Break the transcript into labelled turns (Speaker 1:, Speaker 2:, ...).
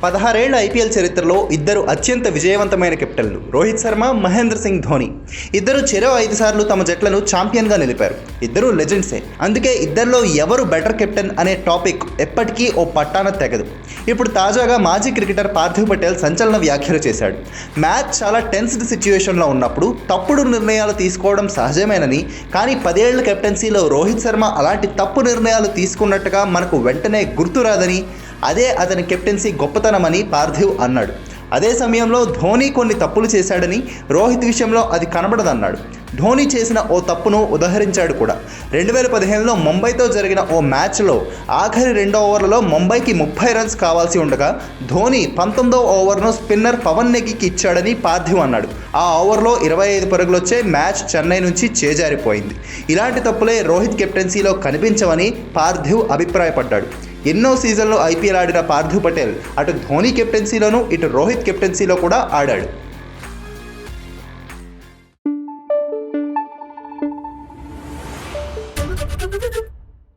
Speaker 1: 16 ఏళ్ల ఐపీఎల్ చరిత్రలో ఇద్దరు అత్యంత విజయవంతమైన కెప్టెన్లు రోహిత్ శర్మ, మహేంద్ర సింగ్ ధోని. ఇద్దరు చెరో 5 సార్లు తమ జట్లను ఛాంపియన్గా నిలిపారు. ఇద్దరు లెజెండ్సే. అందుకే ఇద్దరిలో ఎవరు బెటర్ కెప్టెన్ అనే టాపిక్ ఎప్పటికీ ఓ పట్టాన తెగదు. ఇప్పుడు తాజాగా మాజీ క్రికెటర్ పార్థివ్ పటేల్ సంచలన వ్యాఖ్యలు చేశాడు. మ్యాచ్ చాలా టెన్స్డ్ సిచ్యువేషన్లో ఉన్నప్పుడు తప్పుడు నిర్ణయాలు తీసుకోవడం సహజమేనని, కానీ 10 ఏళ్ల కెప్టెన్సీలో రోహిత్ శర్మ అలాంటి తప్పు నిర్ణయాలు తీసుకున్నట్టుగా మనకు వెంటనే గుర్తురాదని, అదే అతని కెప్టెన్సీ గొప్పతనమని పార్థివ్ అన్నాడు. అదే సమయంలో ధోని కొన్ని తప్పులు చేశాడని, రోహిత్ విషయంలో అది కనబడదన్నాడు. ధోని చేసిన ఓ తప్పును ఉదహరించాడు కూడా. 2015లో ముంబైతో జరిగిన ఓ మ్యాచ్లో ఆఖరి 2 ఓవర్లలో ముంబైకి 30 రన్స్ కావాల్సి ఉండగా ధోని 19వ ఓవర్ను స్పిన్నర్ పవన్ నెగికి ఇచ్చాడని పార్థివ్ అన్నాడు. ఆ ఓవర్లో 25 పరుగులొచ్చే మ్యాచ్ చెన్నై నుంచి చేజారిపోయింది. ఇలాంటి తప్పులే రోహిత్ కెప్టెన్సీలో కనిపించవని పార్థివ్ అభిప్రాయపడ్డాడు. ఎన్నో సీజన్లు ఐపీఎల్ ఆడిన పార్థివ్ పటేల్ అటు ధోని కెప్టెన్సీలోనూ ఇటు రోహిత్ కెప్టెన్సీలో కూడా ఆడాడు.